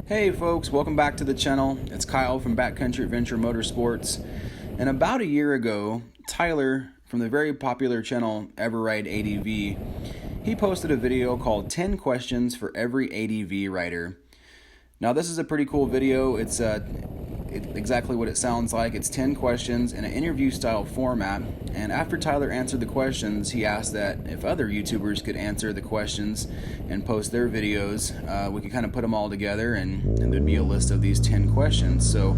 Hey folks, welcome back to the channel. It's Kyle from Backcountry Adventure Motorsports. And about a year ago, Tyler from the very popular channel Everide ADV, he posted a video called 10 questions for every ADV rider. Now this is a pretty cool video. It's exactly what it sounds like. It's 10 questions in an interview style format, and after Tyler answered the questions, he asked that if other YouTubers could answer the questions and post their videos, we could kind of put them all together and there'd be a list of these 10 questions. So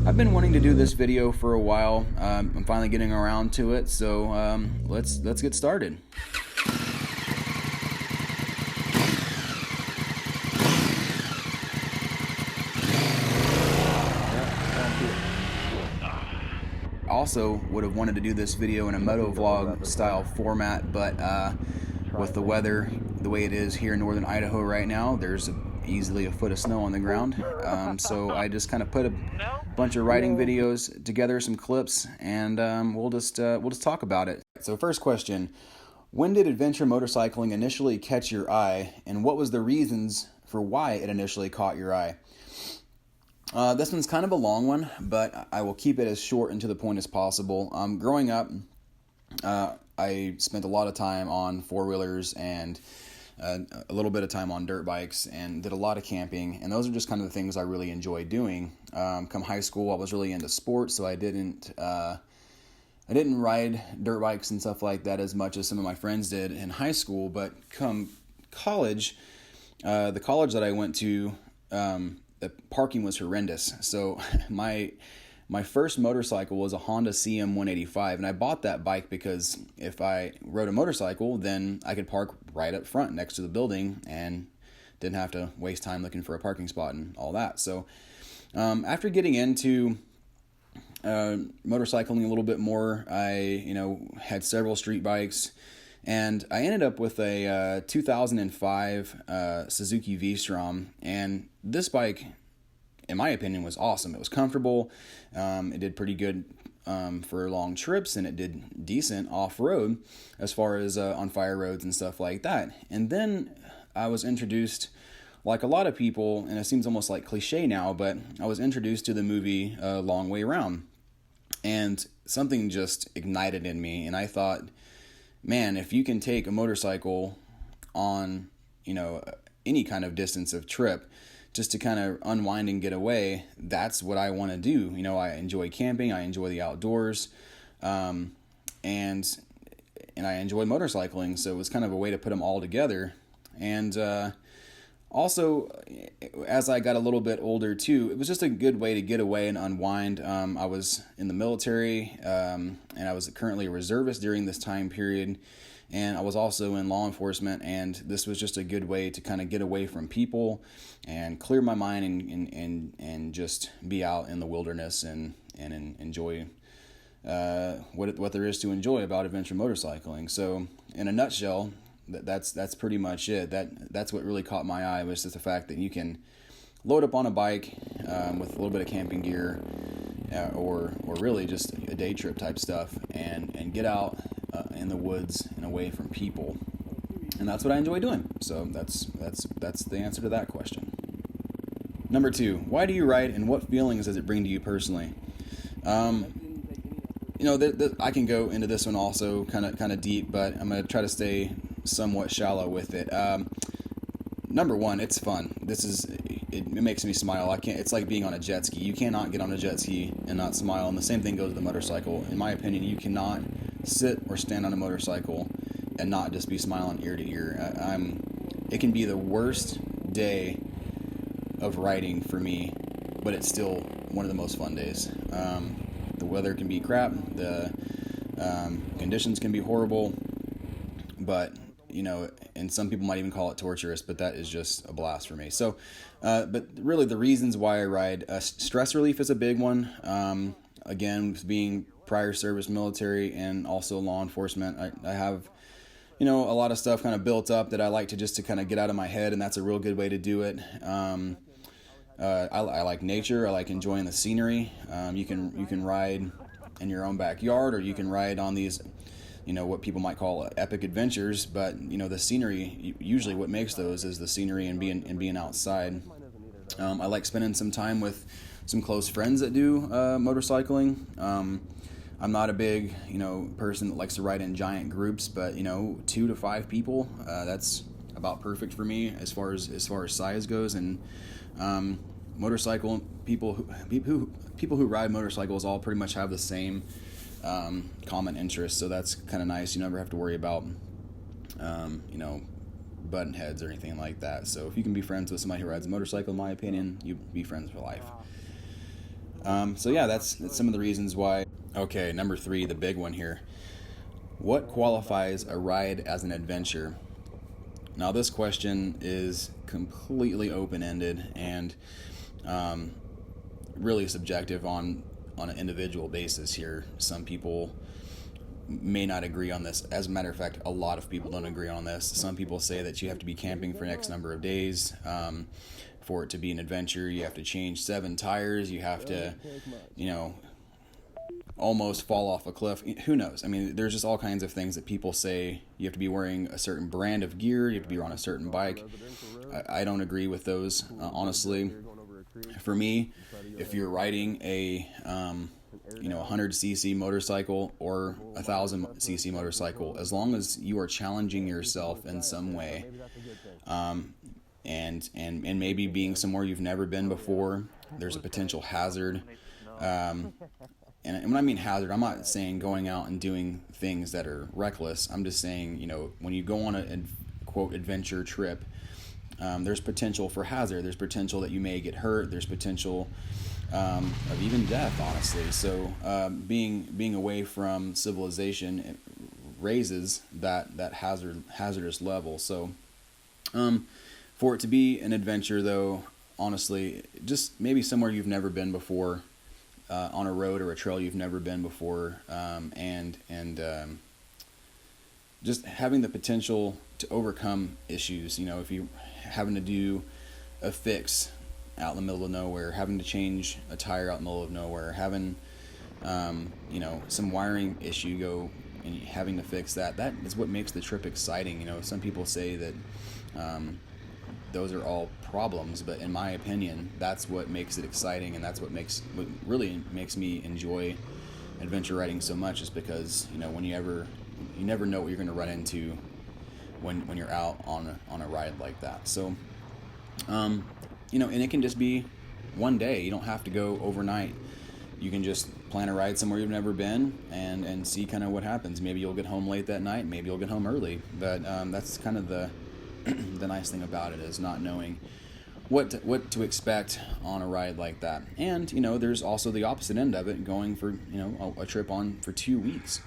I've been wanting to do this video for a while. I'm finally getting around to it, so let's get started. Also would have wanted to do this video in a moto vlog style format, but with the weather the way it is here in northern Idaho right now, there's easily a foot of snow on the ground, so I just kind of put a bunch of riding videos together, some clips, and we'll just talk about it. So first question: when did adventure motorcycling initially catch your eye, and what was the reasons for why it initially caught your eye? This one's kind of a long one, but I will keep it as short and to the point as possible. Growing up, I spent a lot of time on four-wheelers and a little bit of time on dirt bikes, and did a lot of camping, and those are just kind of the things I really enjoy doing. Come high school, I was really into sports, so I didn't ride dirt bikes and stuff like that as much as some of my friends did in high school. But come college, the college that I went to, the parking was horrendous. So my first motorcycle was a Honda CM185, and I bought that bike because if I rode a motorcycle, then I could park right up front next to the building and didn't have to waste time looking for a parking spot and all that. So after getting into motorcycling a little bit more, I had several street bikes, and I ended up with a 2005 Suzuki V-Strom, and this bike, in my opinion, was awesome. It was comfortable. It did pretty good for long trips, and it did decent off-road as far as on fire roads and stuff like that. And then I was introduced, like a lot of people, and it seems almost like cliche now, but I was introduced to the movie Long Way Round, and something just ignited in me, and I thought, man, if you can take a motorcycle on, any kind of distance of trip, just to kind of unwind and get away, that's what I want to do. I enjoy camping, I enjoy the outdoors, and I enjoy motorcycling, so it was kind of a way to put them all together. And also, as I got a little bit older too, it was just a good way to get away and unwind. I was in the military, and I was currently a reservist during this time period, and I was also in law enforcement, and this was just a good way to kind of get away from people and clear my mind and just be out in the wilderness and enjoy what there is to enjoy about adventure motorcycling. So in a nutshell, that's pretty much it. That's what really caught my eye, was just the fact that you can load up on a bike with a little bit of camping gear, or really just a day trip type stuff, and get out in the woods and away from people, and that's what I enjoy doing. So that's the answer to that question. Number 2, why do you ride, and what feelings does it bring to you personally? I can go into this one also kind of deep, but I'm going to try to stay somewhat shallow with it. Number 1, it's fun. It makes me smile. It's like being on a jet ski. You cannot get on a jet ski and not smile, and the same thing goes with the motorcycle. In my opinion, you cannot sit or stand on a motorcycle and not just be smiling ear to ear. It can be the worst day of riding for me, but it's still one of the most fun days. The weather can be crap, the conditions can be horrible, but and some people might even call it torturous, but that is just a blast for me. So, but really the reasons why I ride, stress relief is a big one. Again, being prior service military and also law enforcement, I have, a lot of stuff kind of built up that I like to kind of get out of my head, and that's a real good way to do it. I like nature. I like enjoying the scenery. You can ride in your own backyard, or you can ride on these what people might call epic adventures, but the scenery, usually what makes those is the scenery and being outside. I like spending some time with some close friends that do motorcycling. I'm not a big, person that likes to ride in giant groups, but 2 to 5 people, that's about perfect for me as far as size goes. And motorcycle people who ride motorcycles all pretty much have the same common interests, so that's kind of nice. You never have to worry about button heads or anything like that. So if you can be friends with somebody who rides a motorcycle, in my opinion, you be friends for life. So yeah, that's some of the reasons why. Okay, number 3, the big one here. What qualifies a ride as an adventure? Now this question is completely open-ended and really subjective on an individual basis here. Some people may not agree on this. As a matter of fact, a lot of people don't agree on this. Some people say that you have to be camping for X number of days for it to be an adventure. You have to change 7 tires. You have to, almost fall off a cliff. Who knows? I mean, there's just all kinds of things that people say. You have to be wearing a certain brand of gear. You have to be on a certain bike. I don't agree with those, honestly. For me, if you're riding a 100cc motorcycle or 1000cc motorcycle, as long as you are challenging yourself in some way, and maybe being somewhere you've never been before, there's a potential hazard. And when I mean hazard, I'm not saying going out and doing things that are reckless. I'm just saying, when you go on a quote adventure trip, there's potential for hazard. There's potential that you may get hurt. There's potential of even death, honestly. So being away from civilization, it raises that hazardous level. So for it to be an adventure, though, honestly, just maybe somewhere you've never been before, on a road or a trail you've never been before, and just having the potential to overcome issues. If you're having to do a fix out in the middle of nowhere, having to change a tire out in the middle of nowhere, having some wiring issue go and having to fix that is what makes the trip exciting. Some people say that those are all problems, but in my opinion, that's what makes it exciting, and that's what really makes me enjoy adventure riding so much, is because when you never know what you're going to run into when you're out on a ride like that. So and it can just be one day. You don't have to go overnight. You can just plan a ride somewhere you've never been and see kind of what happens. Maybe you'll get home late that night, maybe you'll get home early, but that's kind of the nice thing about it, is not knowing what to expect on a ride like that. And there's also the opposite end of it, going for a trip for 2 weeks.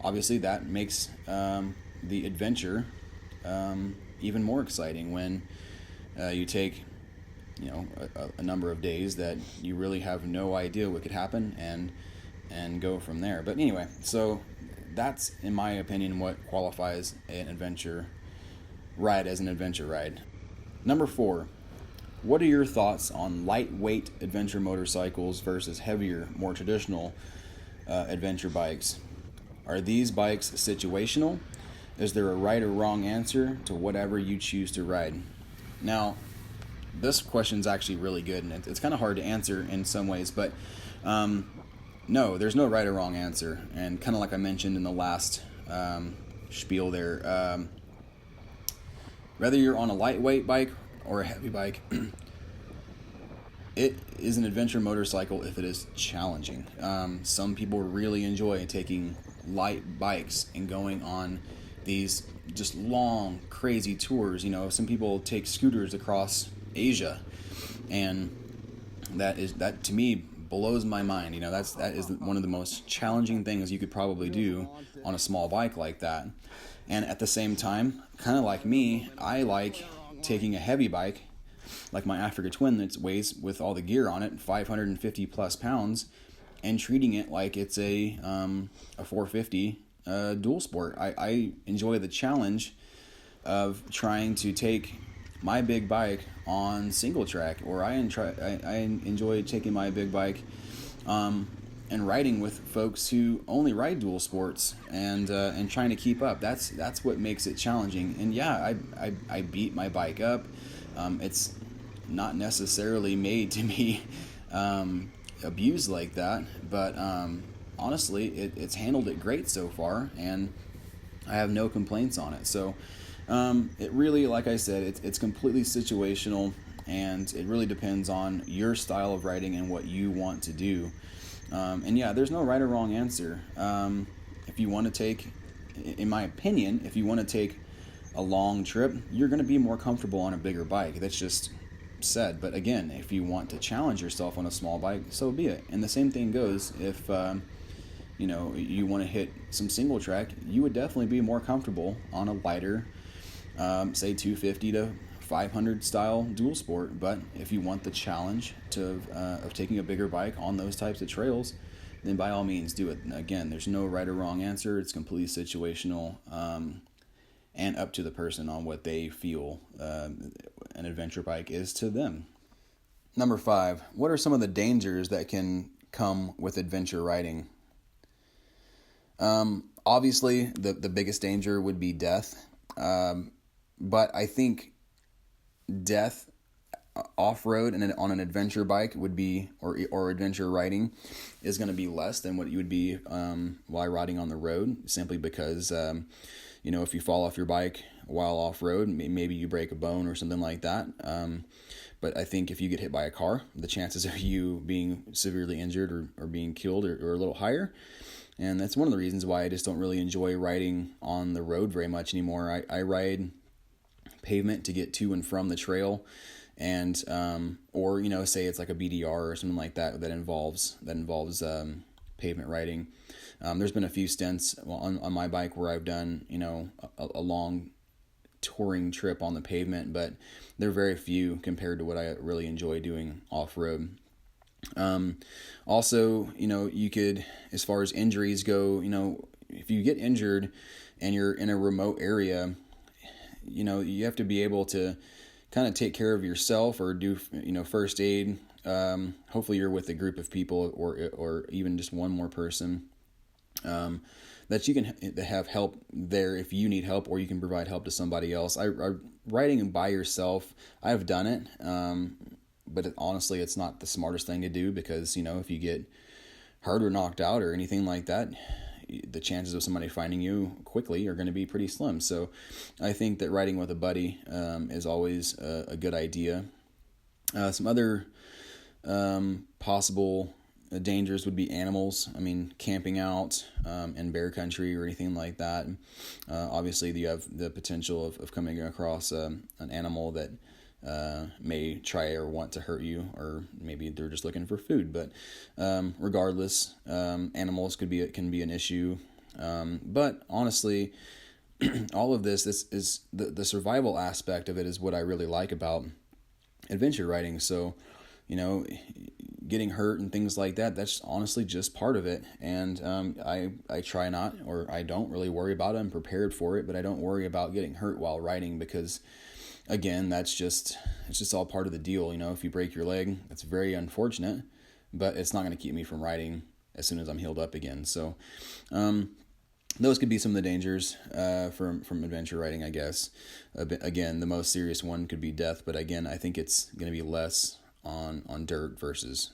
Obviously that makes the adventure even more exciting when you take a number of days that you really have no idea what could happen and go from there. But anyway, so that's, in my opinion, what qualifies an adventure ride as an adventure ride. Number 4, what are your thoughts on lightweight adventure motorcycles versus heavier, more traditional adventure bikes? Are these bikes situational? Is there a right or wrong answer to whatever you choose to ride? Now, this question is actually really good, and it's kind of hard to answer in some ways, but no, there's no right or wrong answer. And kind of like I mentioned in the last spiel there, whether you're on a lightweight bike or a heavy bike, it is an adventure motorcycle if it is challenging. Some people really enjoy taking light bikes and going on these just long, crazy tours. Some people take scooters across Asia, and that to me blows my mind. That is one of the most challenging things you could probably do on a small bike like that. And at the same time, kind of like me, I like taking a heavy bike like my Africa Twin that weighs, with all the gear on it, 550 plus pounds, and treating it like it's a 450 dual sport. I enjoy the challenge of trying to take my big bike on single track, or I enjoy taking my big bike and riding with folks who only ride dual sports and trying to keep up. That's what makes it challenging. And yeah, I beat my bike up. not necessarily made to be abused like that, but honestly, it's handled it great so far, and I have no complaints on it. So it really, like I said, it's completely situational, and it really depends on your style of riding and what you want to do. And yeah, there's no right or wrong answer. If you want to take, in my opinion, if you want to take a long trip, you're going to be more comfortable on a bigger bike. That's just said. But again, if you want to challenge yourself on a small bike, so be it. And the same thing goes if you want to hit some single track, you would definitely be more comfortable on a lighter, say 250 to 500 style dual sport. But if you want the challenge of taking a bigger bike on those types of trails, then by all means do it. Again, there's no right or wrong answer. It's completely situational, and up to the person on what they feel an adventure bike is to them. Number 5, what are some of the dangers that can come with adventure riding? Obviously, the biggest danger would be death, but I think death off-road and on an adventure bike would be, or adventure riding, is going to be less than what you would be while riding on the road, simply because if you fall off your bike while off-road, maybe you break a bone or something like that. But I think if you get hit by a car, the chances of you being severely injured or being killed are a little higher. And that's one of the reasons why I just don't really enjoy riding on the road very much anymore. I ride pavement to get to and from the trail, and or say it's like a BDR or something like that involves pavement riding. There's been a few stints on my bike where I've done a long touring trip on the pavement, but they're very few compared to what I really enjoy doing off-road. Also, you could, as far as injuries go, if you get injured and you're in a remote area, you have to be able to kind of take care of yourself or do, first aid. Hopefully you're with a group of people or even just one more person, that you can have help there if you need help, or you can provide help to somebody else. Riding by yourself, I've done it. But honestly, it's not the smartest thing to do, because, if you get hurt or knocked out or anything like that, the chances of somebody finding you quickly are going to be pretty slim. So I think that riding with a buddy is always a good idea. Some other possible dangers would be animals. I mean, camping out in bear country or anything like that. Obviously, you have the potential of coming across an animal that may try or want to hurt you, or maybe they're just looking for food. But regardless, animals can be an issue. But honestly, all of this is the survival aspect of it is what I really like about adventure riding. So, getting hurt and things like that, that's honestly just part of it. And I try not, or I don't really worry about it. I'm prepared for it, but I don't worry about getting hurt while riding, because again, it's just all part of the deal. If you break your leg, that's very unfortunate, but it's not going to keep me from riding as soon as I'm healed up again. So those could be some of the dangers from adventure riding, I guess. Again, the most serious one could be death, but again, I think it's going to be less on dirt versus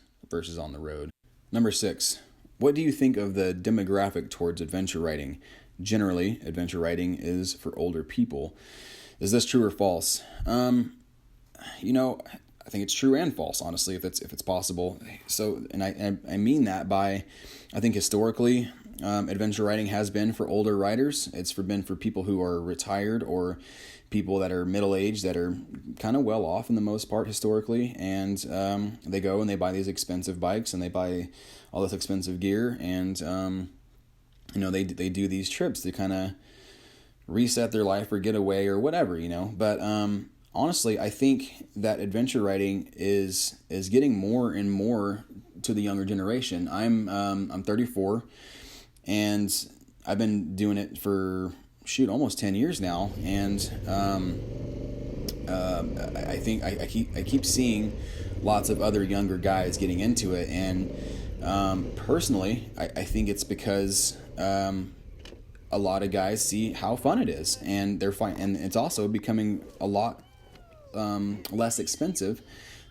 on the road. Number 6, what do you think of the demographic towards adventure riding? Generally, adventure riding is for older people. Is this true or false? I think it's true and false, honestly, if it's possible. So, and I mean that by, I think historically, adventure riding has been for older riders. It's been for people who are retired, or people that are middle-aged, that are kind of well off in the most part historically, and they go and they buy these expensive bikes, and they buy all this expensive gear, and they do these trips to kind of reset their life or get away or whatever, But honestly, I think that adventure riding is getting more and more to the younger generation. I'm 34, and I've been doing it for almost 10 years now, and I think I keep seeing lots of other younger guys getting into it, and personally, I think it's because a lot of guys see how fun it is, and they're fine, and it's also becoming a lot less expensive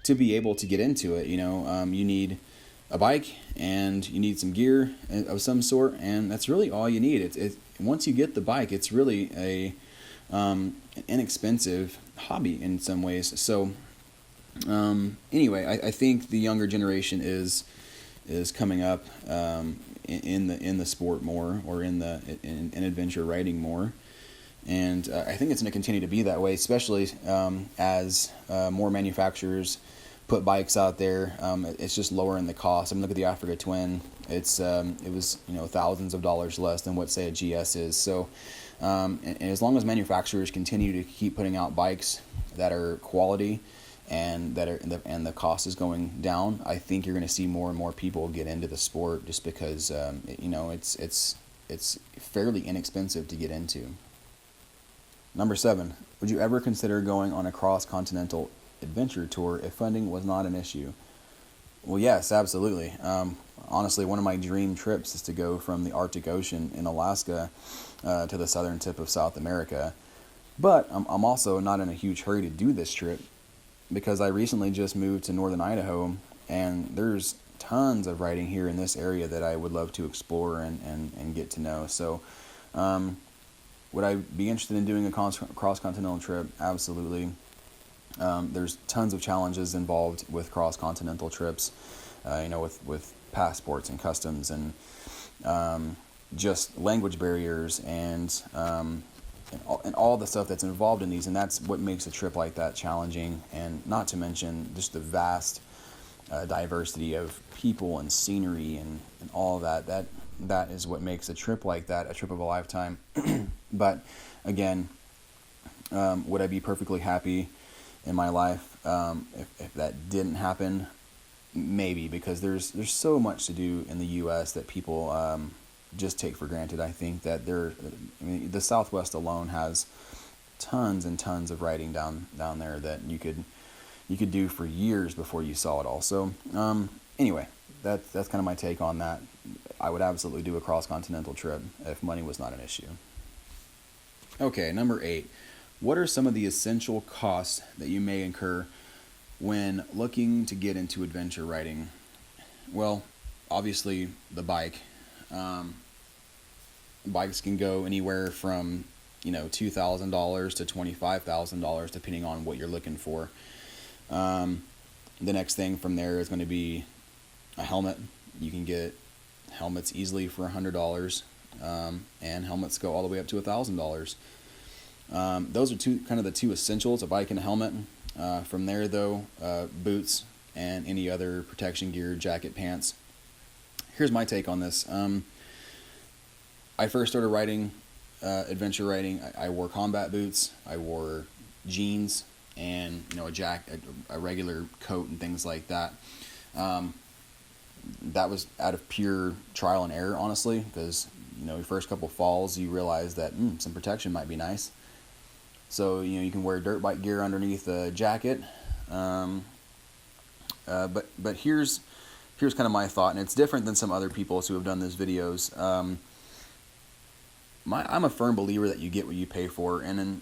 to be able to get into it. You need a bike and you need some gear of some sort, and that's really all you need. Once you get the bike, it's really an inexpensive hobby in some ways. So anyway, I think the younger generation is coming up in the sport more, or in adventure riding more. And I think it's going to continue to be that way, especially as more manufacturers put bikes out there. It's just lowering the cost. I mean, look at the Africa Twin. It was thousands of dollars less than what, say, a GS is. So, and as long as manufacturers continue to keep putting out bikes that are quality and the cost is going down, I think you're going to see more and more people get into the sport, just because it's fairly inexpensive to get into. Number 7, would you ever consider going on a cross-continental adventure tour if funding was not an issue? Well, yes, absolutely. Honestly, one of my dream trips is to go from the Arctic Ocean in Alaska to the southern tip of South America. But I'm also not in a huge hurry to do this trip, because I recently just moved to northern Idaho, and there's tons of riding here in this area that I would love to explore and get to know. So, would I be interested in doing a cross-continental trip? Absolutely. There's tons of challenges involved with cross-continental trips, with passports and customs and just language barriers and all the stuff that's involved in these. And that's what makes a trip like that challenging, and not to mention just the vast diversity of people and scenery and all of that. That is what makes a trip like that a trip of a lifetime. But again, would I be perfectly happy in my life if that didn't happen? Maybe, because there's so much to do in the U.S. that people just take for granted. I think that the Southwest alone has tons and tons of riding down there that you could do for years before you saw it all. So anyway, that's kind of my take on that. I would absolutely do a cross-continental trip if money was not an issue. Okay, number 8. What are some of the essential costs that you may incur when looking to get into adventure riding? Well, obviously the bike. Bikes can go anywhere from $2,000 to $25,000 depending on what you're looking for. The next thing from there is going to be a helmet. You can get helmets easily for $100, and helmets go all the way up to $1,000. Those are the two essentials: a bike and a helmet. From there, though, boots and any other protection gear, jacket, pants. Here's my take on this. I first started riding, adventure riding. I wore combat boots. I wore jeans and a regular coat and things like that. That was out of pure trial and error, honestly, because your first couple falls, you realize that some protection might be nice. So you can wear dirt bike gear underneath a jacket. But here's kind of my thought, and it's different than some other people who have done these videos. I'm a firm believer that you get what you pay for, and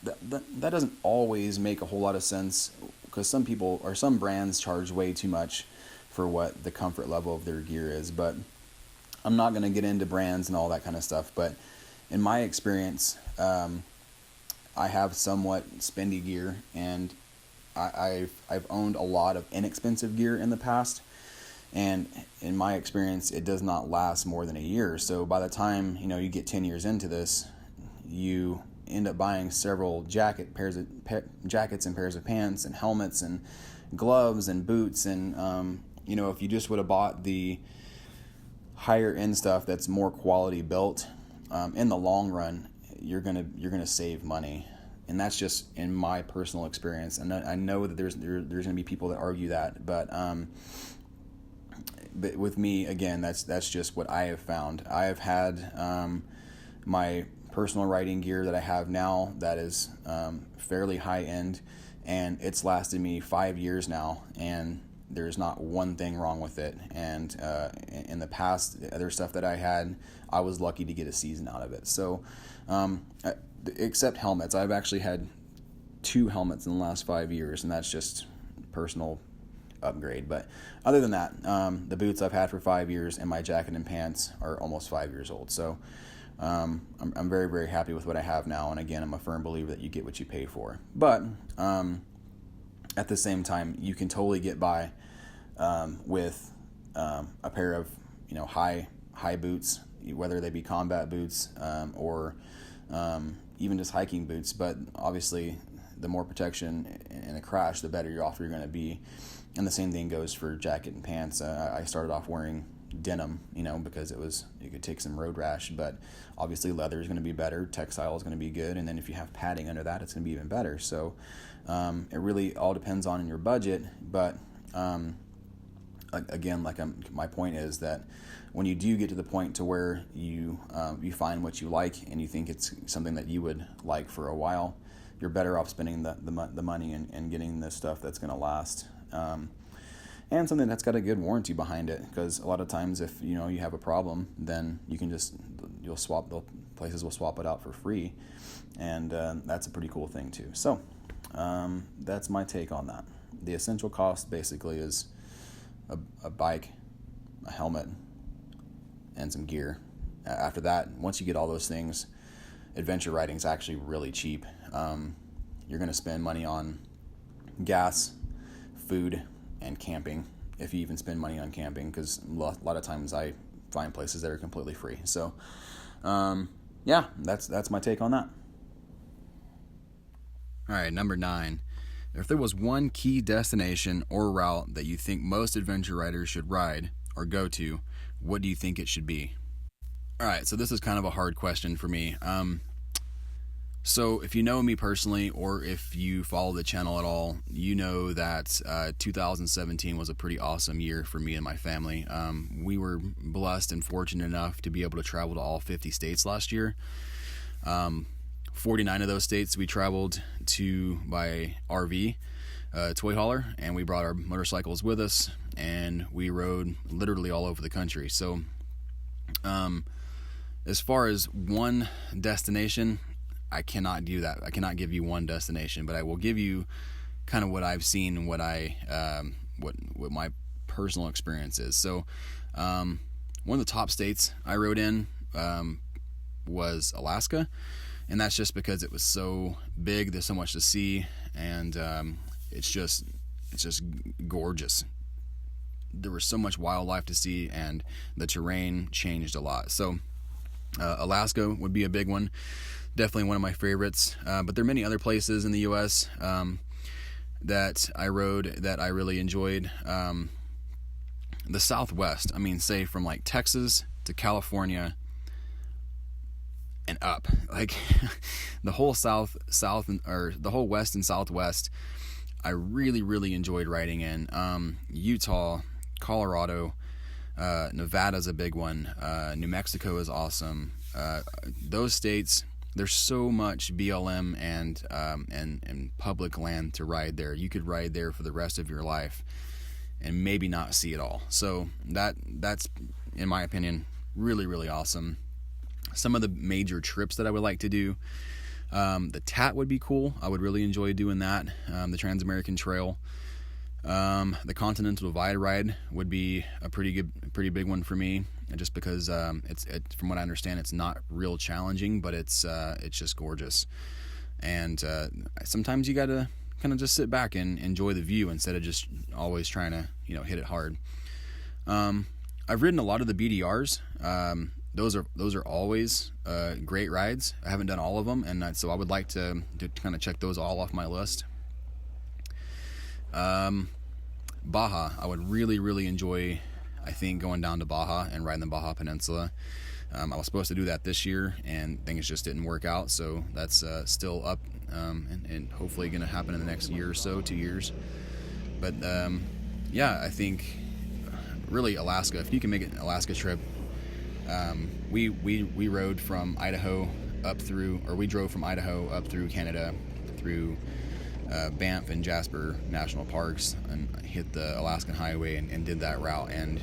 that doesn't always make a whole lot of sense, because some people or some brands charge way too much for what the comfort level of their gear is. But I'm not going to get into brands and all that kind of stuff. But in my experience, I have somewhat spendy gear, and I've owned a lot of inexpensive gear in the past, and in my experience, it does not last more than a year. So by the time you get 10 years into this, you end up buying several jackets and pairs of pants and helmets and gloves and boots, and if you just would have bought the higher end stuff that's more quality built, in the long run, you're gonna save money. And that's just in my personal experience. And I know that there's gonna be people that argue that, but with me, again, that's just what I have found. I have had my personal riding gear that I have now that is fairly high end, and it's lasted me 5 years now, and there's not one thing wrong with it. And in the past, the other stuff that I had, I was lucky to get a season out of it. So except helmets, I've actually had 2 helmets in the last 5 years, and that's just personal upgrade. But other than that, the boots I've had for 5 years and my jacket and pants are almost 5 years old. So I'm very, very happy with what I have now. And again, I'm a firm believer that you get what you pay for. But at the same time, you can totally get by with a pair of high boots, whether they be combat boots or even just hiking boots. But obviously, the more protection in a crash, the better off you're going to be. And the same thing goes for jacket and pants. I started off wearing denim, because you could take some road rash, but obviously leather is going to be better, textile is going to be good, and then if you have padding under that, it's going to be even better. So it really all depends on your budget, but again, my point is that when you do get to the point to where you find what you like and you think it's something that you would like for a while, you're better off spending the money and getting the stuff that's going to last. And something that's got a good warranty behind it, because a lot of times if you have a problem, then you can places will swap it out for free, and that's a pretty cool thing too. So that's my take on that. The essential cost basically is a bike, a helmet, and some gear. After that, once you get all those things, adventure riding is actually really cheap. You're going to spend money on gas, food, and camping, if you even spend money on camping, because a lot of times I find places that are completely free. So that's my take on that. All right, number 9. If there was one key destination or route that you think most adventure riders should ride or go to, what do you think it should be? All right, so this is kind of a hard question for me. So if you know me personally, or if you follow the channel at all, you know that 2017 was a pretty awesome year for me and my family. We were blessed and fortunate enough to be able to travel to all 50 states last year. 49 of those states we traveled to by RV, toy hauler, and we brought our motorcycles with us, and we rode literally all over the country. So as far as one destination, I cannot do that. I cannot give you one destination, but I will give you kind of what I've seen and what my personal experience is. So, one of the top states I rode in was Alaska, and that's just because it was so big. There's so much to see, and it's just gorgeous. There was so much wildlife to see, and the terrain changed a lot. So, Alaska would be a big one. Definitely one of my favorites, but there are many other places in the U.S. That I rode that I really enjoyed. The Southwest, say from like Texas to California and up, like the whole South, or the whole West and Southwest, I really, really enjoyed riding in. Utah, Colorado, Nevada's a big one. New Mexico is awesome. Those states, there's so much BLM and public land to ride there. You could ride there for the rest of your life and maybe not see it all. So that's in my opinion really, really awesome. Some of the major trips that I would like to do, the TAT would be cool. I would really enjoy doing that. The Trans-American Trail. The Continental Divide ride would be a pretty big one for me, just because it's from what I understand, it's not real challenging, but it's just gorgeous. And sometimes you gotta kind of just sit back and enjoy the view instead of just always trying to hit it hard. I've ridden a lot of the BDRs. Those are always great rides. I haven't done all of them, and so I would like to kind of check those all off my list. Baja, I would really, really enjoy, I think, going down to Baja and riding the Baja Peninsula. I was supposed to do that this year, and things just didn't work out, so that's still up, and hopefully going to happen in the next year or so, 2 years. But I think really Alaska, if you can make an Alaska trip. We rode from Idaho up through, or we drove from Idaho up through Canada, through Banff and Jasper National Parks, and hit the Alaskan Highway and did that route. And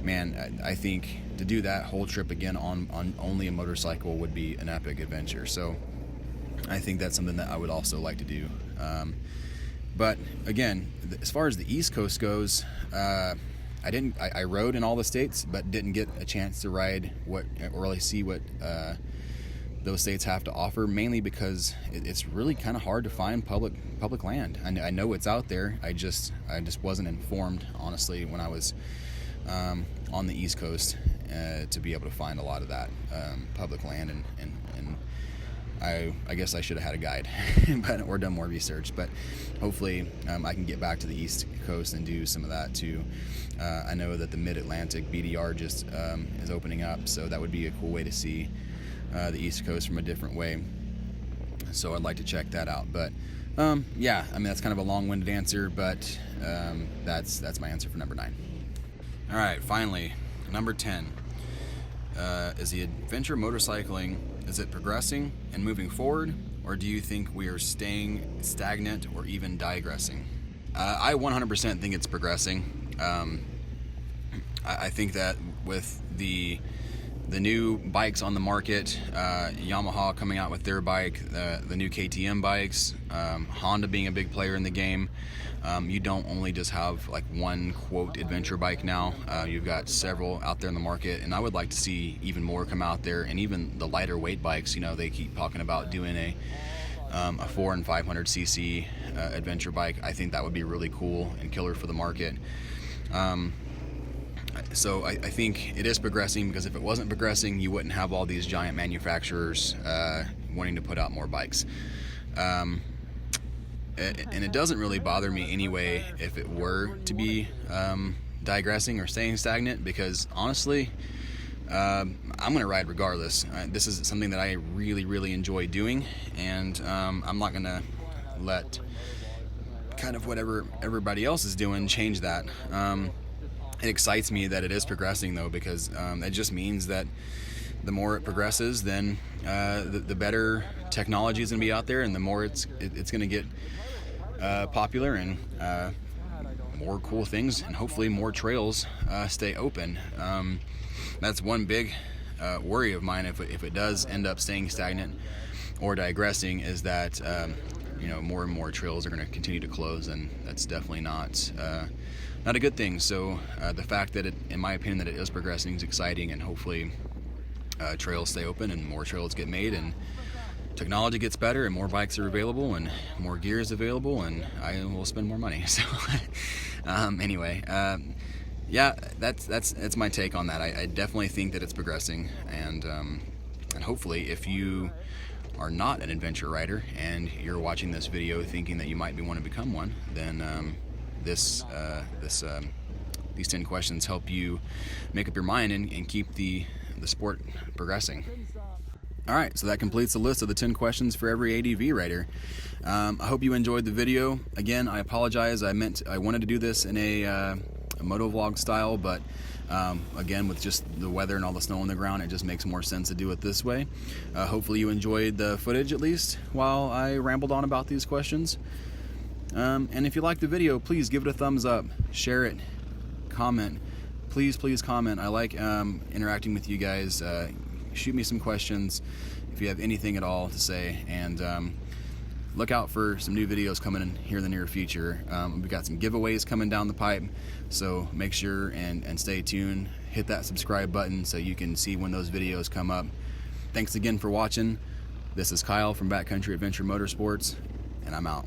man, I think to do that whole trip again on only a motorcycle would be an epic adventure. So I think that's something that I would also like to do. But again, as far as the East Coast goes, I rode in all the states, but didn't get a chance to ride or really see what those states have to offer, mainly because it's really kind of hard to find public land. I know it's out there. I just wasn't informed, honestly, when I was on the East Coast to be able to find a lot of that public land, and I guess I should have had a guide or done more research, but hopefully I can get back to the East Coast and do some of that too. I know that the Mid-Atlantic BDR just is opening up, so that would be a cool way to see the East Coast from a different way. So I'd like to check that out. But yeah, I mean, that's kind of a long-winded answer, but that's my answer for number 9. All right, finally, number 10. Is the adventure motorcycling, is it progressing and moving forward, or do you think we are staying stagnant or even digressing? I 100% think it's progressing. I think that with the new bikes on the market, Yamaha coming out with their bike, the new KTM bikes, Honda being a big player in the game, you don't only just have like one quote adventure bike now. You've got several out there in the market, and I would like to see even more come out there. And even the lighter weight bikes, they keep talking about doing a 400 and 500 cc adventure bike. I think that would be really cool and killer for the market. So I think it is progressing, because if it wasn't progressing, you wouldn't have all these giant manufacturers wanting to put out more bikes. And it doesn't really bother me anyway if it were to be digressing or staying stagnant, because honestly, I'm going to ride regardless. This is something that I really, really enjoy doing, and I'm not going to let kind of whatever everybody else is doing change that. It excites me that it is progressing, though, because it just means that the more it progresses, then the better technology is going to be out there, and the more it's going to get popular, and more cool things, and hopefully more trails stay open. That's one big worry of mine, if it does end up staying stagnant or digressing, is that more and more trails are going to continue to close, and that's definitely not a good thing. So the fact that in my opinion, that it is progressing is exciting, and hopefully trails stay open and more trails get made, and technology gets better, and more bikes are available, and more gear is available, and I will spend more money. So anyway, yeah, that's my take on that. I definitely think that it's progressing, and hopefully, if you are not an adventure rider and you're watching this video thinking that you might want to become one, then these 10 questions help you make up your mind and keep the sport progressing. All right, so that completes the list of the 10 questions for every ADV rider. I hope you enjoyed the video. Again, I apologize. I wanted to do this in a moto vlog style, but again, with just the weather and all the snow on the ground, it just makes more sense to do it this way. Hopefully you enjoyed the footage, at least while I rambled on about these questions. And if you liked the video, please give it a thumbs up, share it, comment. Please comment. I like interacting with you guys. Shoot me some questions if you have anything at all to say, and look out for some new videos coming in here in the near future. We've got some giveaways coming down the pipe, so make sure and stay tuned. Hit that subscribe button so you can see when those videos come up. Thanks again for watching. This is Kyle from Backcountry Adventure Motorsports, and I'm out.